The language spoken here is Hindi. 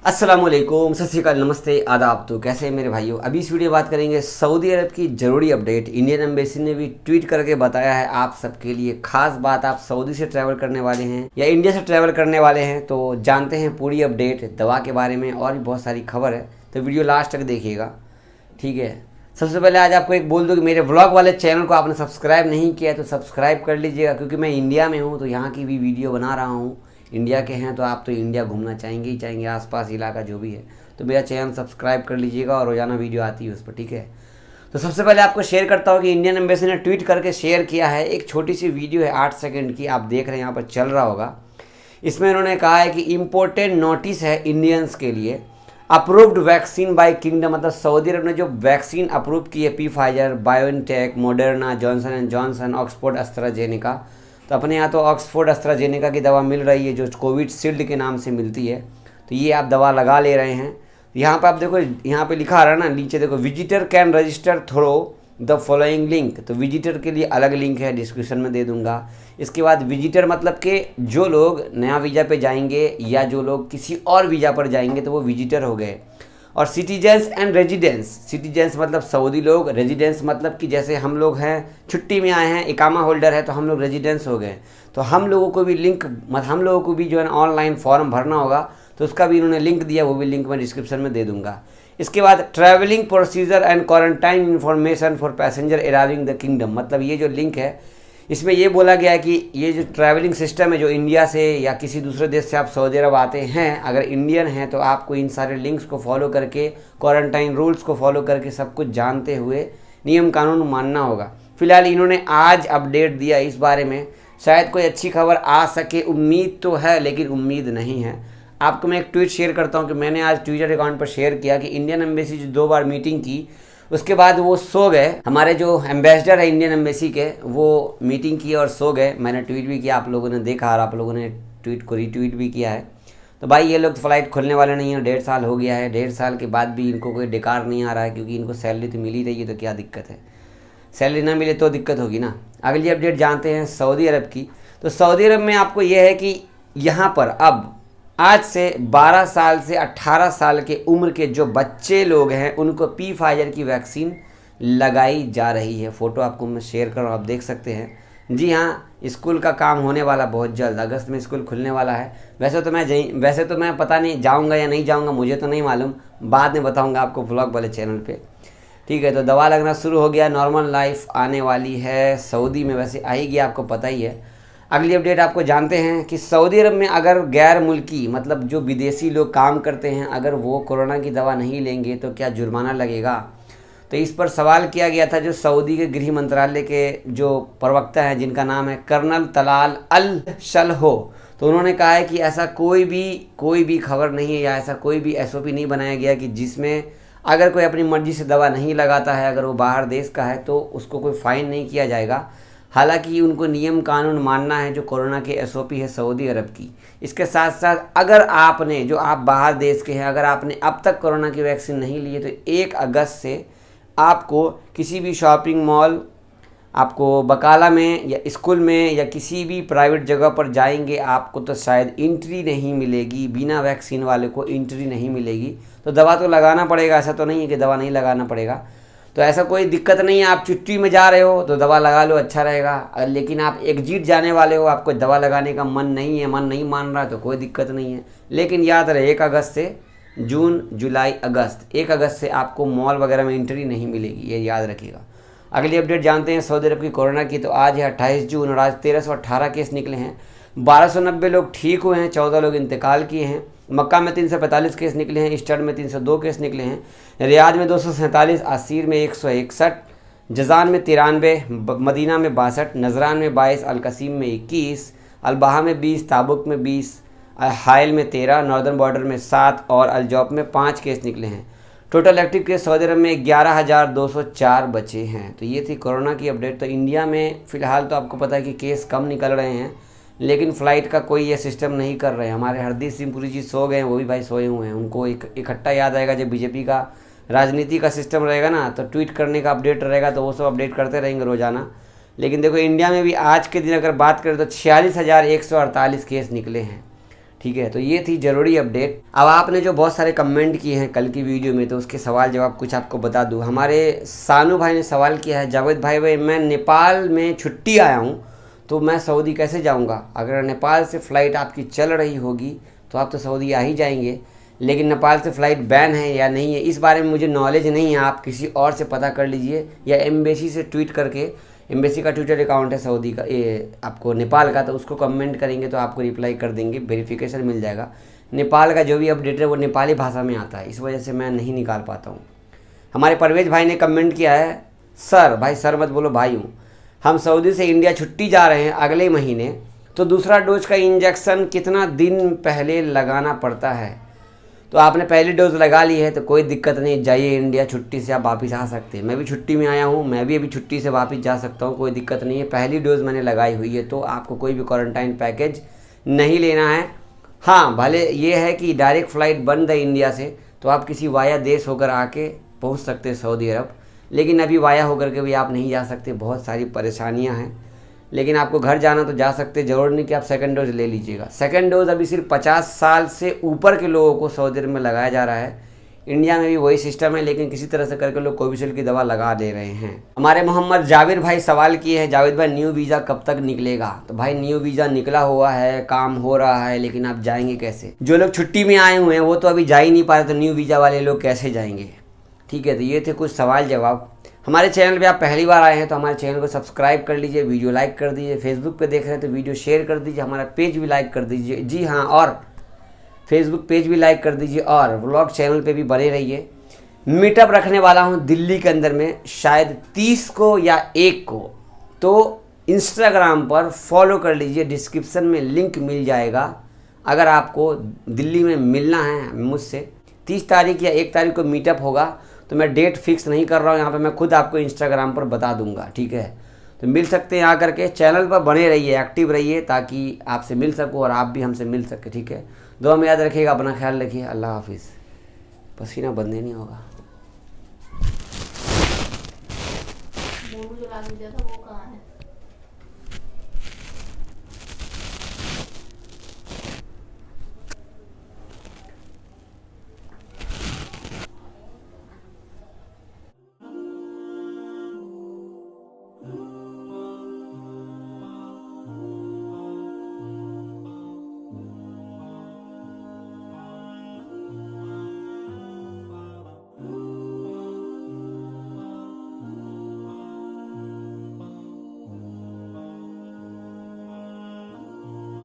अस्सलामुअलैकुम, सत श्री अकाल, नमस्ते, आदाब। तो कैसे हैं मेरे भाइयों। अभी इस वीडियो में बात करेंगे सऊदी अरब की ज़रूरी अपडेट। इंडियन एम्बेसी ने भी ट्वीट करके बताया है आप सबके लिए खास बात। आप सऊदी से ट्रैवल करने वाले हैं या इंडिया से ट्रैवल करने वाले हैं तो जानते हैं पूरी अपडेट दवा के बारे में और भी बहुत सारी खबर है, तो वीडियो लास्ट तक देखिएगा, ठीक है। सबसे पहले आज आपको एक बोल दूँ कि मेरे व्लॉग वाले चैनल को आपने सब्सक्राइब नहीं किया है तो सब्सक्राइब कर लीजिएगा, क्योंकि मैं इंडिया में हूँ तो यहाँ की भी वीडियो बना रहा हूँ। इंडिया के हैं तो आप तो इंडिया घूमना चाहेंगे ही चाहेंगे, आसपास इलाका जो भी है, तो मेरा चैनल सब्सक्राइब कर लीजिएगा और रोज़ाना वीडियो आती है उस पर, ठीक है। तो सबसे पहले आपको शेयर करता हूँ कि इंडियन एम्बेसी ने ट्वीट करके शेयर किया है। एक छोटी सी वीडियो है 8 सेकंड की, आप देख रहे हैं यहाँ पर चल रहा होगा। इसमें इन्होंने कहा है कि इम्पोर्टेंट नोटिस है इंडियंस के लिए, अप्रूव्ड वैक्सीन बाय किंगडम, मतलब सऊदी अरब ने जो वैक्सीन अप्रूव की है Pfizer, BioNTech, Moderna, Johnson and Johnson, Oxford AstraZeneca. तो अपने यहाँ तो ऑक्सफोर्ड एस्ट्राजेनेका की दवा मिल रही है जो कोविड शील्ड के नाम से मिलती है, तो ये आप दवा लगा ले रहे हैं। यहाँ पर आप देखो, यहाँ पे लिखा आ रहा है ना नीचे, देखो visitor can register through the following link. तो विजिटर के लिए अलग लिंक है, डिस्क्रिप्शन में दे दूंगा। इसके बाद विजिटर मतलब कि जो लोग नया वीज़ा पे जाएंगे या जो लोग किसी और वीज़ा पर जाएंगे तो वो विजिटर हो गए। और सिटीजन्स एंड रेजिडेंस, सिटीजन्स मतलब सऊदी लोग, रेजिडेंस मतलब कि जैसे हम लोग हैं छुट्टी में आए हैं, इकामा होल्डर है तो हम लोग रेजिडेंस हो गए। तो हम लोगों को भी लिंक, हम लोगों को भी जो है ऑनलाइन फॉर्म भरना होगा, तो उसका भी इन्होंने लिंक दिया, वो भी लिंक मैं डिस्क्रिप्शन में दे दूंगा। इसके बाद travelling procedure and quarantine information for passenger arriving the kingdom, मतलब ये जो लिंक है इसमें ये बोला गया है कि ये जो ट्रैवलिंग सिस्टम है, जो इंडिया से या किसी दूसरे देश से आप सऊदी अरब आते हैं, अगर इंडियन हैं तो आपको इन सारे लिंक्स को फॉलो करके, क्वारंटाइन रूल्स को फॉलो करके सब कुछ जानते हुए नियम कानून मानना होगा। फिलहाल इन्होंने आज अपडेट दिया इस बारे में, शायद कोई अच्छी खबर आ सके, उम्मीद तो है लेकिन उम्मीद नहीं है। आपको मैं एक ट्वीट शेयर करता हूं कि मैंने आज ट्विटर अकाउंट पर शेयर किया कि इंडियन एम्बेसी जो 2 बार मीटिंग की उसके बाद वो सो गए। हमारे जो एम्बेसडर है इंडियन एम्बेसी के, वो मीटिंग की और सो गए। मैंने ट्वीट भी किया, आप लोगों ने देखा और आप लोगों ने ट्वीट को रीट्वीट भी किया है। तो भाई ये लोग फ्लाइट खोलने वाले नहीं हैं, 1.5 साल हो गया है, 1.5 साल के बाद भी इनको कोई डेकार नहीं आ रहा है, क्योंकि इनको सैलरी तो मिल ही रही है, तो क्या दिक्कत है। सैलरी ना मिले तो दिक्कत होगी ना। अगली अपडेट जानते हैं सऊदी अरब की। तो सऊदी अरब में आपको यह है कि यहाँ पर अब आज से 12 साल से 18 साल के उम्र के जो बच्चे लोग हैं उनको फाइजर की वैक्सीन लगाई जा रही है। फ़ोटो आपको मैं शेयर कर रहा हूँ, आप देख सकते हैं। जी हाँ, स्कूल का काम होने वाला बहुत जल्द, अगस्त में स्कूल खुलने वाला है। वैसे तो मैं पता नहीं जाऊँगा या नहीं जाऊँगा, मुझे तो नहीं मालूम, बाद में बताऊँगा आपको व्लॉग वाले चैनल पे, ठीक है। तो दवा लगना शुरू हो गया, नॉर्मल लाइफ आने वाली है सऊदी में, वैसे आएगी आपको पता ही है। अगली अपडेट आपको जानते हैं कि सऊदी अरब में अगर गैर मुल्की, मतलब जो विदेशी लोग काम करते हैं, अगर वो कोरोना की दवा नहीं लेंगे तो क्या जुर्माना लगेगा। तो इस पर सवाल किया गया था जो सऊदी के गृह मंत्रालय के जो प्रवक्ता हैं, जिनका नाम है कर्नल तलाल अल शलहो। तो उन्होंने कहा है कि ऐसा कोई भी खबर नहीं है या ऐसा कोई भी SOP नहीं बनाया गया कि जिसमें अगर कोई अपनी मर्जी से दवा नहीं लगाता है, अगर वो बाहर देश का है, तो उसको कोई फ़ाइन नहीं किया जाएगा। हालांकि उनको नियम कानून मानना है जो कोरोना के SOP है सऊदी अरब की। इसके साथ साथ अगर आपने, जो आप बाहर देश के हैं, अगर आपने अब तक कोरोना की वैक्सीन नहीं ली है तो 1 अगस्त से आपको किसी भी शॉपिंग मॉल, आपको बकाला में या स्कूल में या किसी भी प्राइवेट जगह पर जाएंगे, आपको तो शायद एंट्री नहीं मिलेगी, बिना वैक्सीन वाले को एंट्री नहीं मिलेगी। तो दवा तो लगाना पड़ेगा, ऐसा तो नहीं है कि दवा नहीं लगाना पड़ेगा। तो ऐसा कोई दिक्कत नहीं है, आप छुट्टी में जा रहे हो तो दवा लगा लो, अच्छा रहेगा। लेकिन आप एग्जिट जाने वाले हो, आपको दवा लगाने का मन नहीं है, मन नहीं मान रहा है, तो कोई दिक्कत नहीं है। लेकिन याद रहे 1 अगस्त से जून, जुलाई, अगस्त, 1 अगस्त से आपको मॉल वगैरह में एंट्री नहीं मिलेगी, ये याद रखिएगा। अगली अपडेट जानते हैं सऊदी अरब की कोरोना की। तो आज है 28 जून और आज 1318 केस निकले हैं, 1290 लोग ठीक हुए हैं, 14 लोग इंतकाल किए हैं। मक्का में 345 केस निकले हैं, ईस्टर्न में 302 केस निकले हैं, रियाद में 247, असीर में 161, जजान में 93, मदीना में 62, नजरान में 22, अलकसीम में 21, अलबाहा में 20, ताबुक में 20, हाइल में 13, नॉर्दर्न बॉर्डर में 7 और अलजौफ में 5 केस निकले हैं। टोटल एक्टिव केस सऊदी अरब में 11,204 बचे हैं। तो ये थी कोरोना की अपडेट। तो इंडिया में फ़िलहाल तो आपको पता है कि केस कम निकल रहे हैं, लेकिन फ़्लाइट का कोई ये सिस्टम नहीं कर रहे हैं। हमारे हरदीप सिंह पुरी जी सो गए हैं, वो भी भाई सोए हुए हैं। उनको इकट्ठा याद आएगा जब बीजेपी का राजनीति का सिस्टम रहेगा ना, तो ट्वीट करने का अपडेट रहेगा, तो वो सब अपडेट करते रहेंगे रोज़ाना। लेकिन देखो इंडिया में भी आज के दिन अगर बात करें तो 46,148 केस निकले हैं, ठीक है, तो ये थी ज़रूरी अपडेट। अब आपने जो बहुत सारे कमेंट किए हैं कल की वीडियो में, तो उसके सवाल जवाब कुछ आपको बता दूं। हमारे सानू भाई ने सवाल किया है, जावेद भाई मैं नेपाल में छुट्टी आया हूं, तो मैं सऊदी कैसे जाऊंगा? अगर नेपाल से फ़्लाइट आपकी चल रही होगी तो आप तो सऊदी आ ही जाएंगे, लेकिन नेपाल से फ़्लाइट बैन है या नहीं है इस बारे में मुझे नॉलेज नहीं है। आप किसी और से पता कर लीजिए या एम्बेसी से ट्वीट करके, एम्बेसी का ट्विटर अकाउंट है सऊदी का, ये आपको नेपाल का, तो उसको कमेंट करेंगे तो आपको रिप्लाई कर देंगे, वेरिफिकेशन मिल जाएगा। नेपाल का जो भी अपडेट है वो नेपाली भाषा में आता है, इस वजह से मैं नहीं निकाल पाता हूँ। हमारे परवेज भाई ने कमेंट किया है, सर, भाई सर मत बोलो, भाई हूँ, हम सऊदी से इंडिया छुट्टी जा रहे हैं अगले महीने, तो दूसरा डोज का इंजेक्शन कितना दिन पहले लगाना पड़ता है? तो आपने पहली डोज लगा ली है तो कोई दिक्कत नहीं, जाइए इंडिया, छुट्टी से आप वापस आ सकते हैं। मैं भी छुट्टी में आया हूँ, मैं भी अभी छुट्टी से वापस जा सकता हूँ, कोई दिक्कत नहीं है। पहली डोज मैंने लगाई हुई है, तो आपको कोई भी क्वारंटाइन पैकेज नहीं लेना है। हाँ, भले ये है कि डायरेक्ट फ़्लाइट बंद है इंडिया से, तो आप किसी वाया देश होकर आके पहुँच सकते हैं सऊदी अरब, लेकिन अभी वाया होकर के भी आप नहीं जा सकते, बहुत सारी परेशानियाँ हैं। लेकिन आपको घर जाना तो जा सकते, ज़रूर नहीं कि आप सेकंड डोज ले लीजिएगा। सेकंड डोज अभी सिर्फ 50 साल से ऊपर के लोगों को सऊदी अरब में लगाया जा रहा है। इंडिया में भी वही सिस्टम है, लेकिन किसी तरह से करके लोग कोविशील्ड की दवा लगा दे रहे हैं। हमारे मोहम्मद जाविर भाई सवाल किए हैं, जावेद भाई न्यू वीज़ा कब तक निकलेगा? तो भाई न्यू वीज़ा निकला हुआ है, काम हो रहा है, लेकिन आप जाएंगे कैसे? जो लोग छुट्टी में आए हुए हैं वो तो अभी जा ही नहीं पा रहे, तो न्यू वीज़ा वाले लोग कैसे जाएंगे? ठीक है, तो ये थे कुछ सवाल जवाब। हमारे चैनल पे आप पहली बार आए हैं तो हमारे चैनल को सब्सक्राइब कर लीजिए, वीडियो लाइक कर दीजिए, फेसबुक पे देख रहे हैं तो वीडियो शेयर कर दीजिए, हमारा पेज भी लाइक कर दीजिए। जी हाँ, और फेसबुक पेज भी लाइक कर दीजिए, और व्लॉग चैनल पे भी बने रहिए। मीटअप रखने वाला हूँ दिल्ली के अंदर में, शायद 30 को या 1 को, तो इंस्टाग्राम पर फॉलो कर लीजिए, डिस्क्रिप्शन में लिंक मिल जाएगा। अगर आपको दिल्ली में मिलना है मुझसे, 30 तारीख या 1 तारीख को मीटअप होगा, तो मैं डेट फिक्स नहीं कर रहा हूँ यहाँ पे, मैं खुद आपको इंस्टाग्राम पर बता दूंगा। ठीक है, तो मिल सकते हैं यहाँ करके। चैनल पर बने रहिए, एक्टिव रहिए, ताकि आपसे मिल सकूँ और आप भी हमसे मिल सके। ठीक है, दुआ में याद रखिएगा, अपना ख्याल रखिए, अल्लाह हाफिज़। पसीना बंद ही नहीं होगा। वो जो लाल हो जाता वो कहाँ है?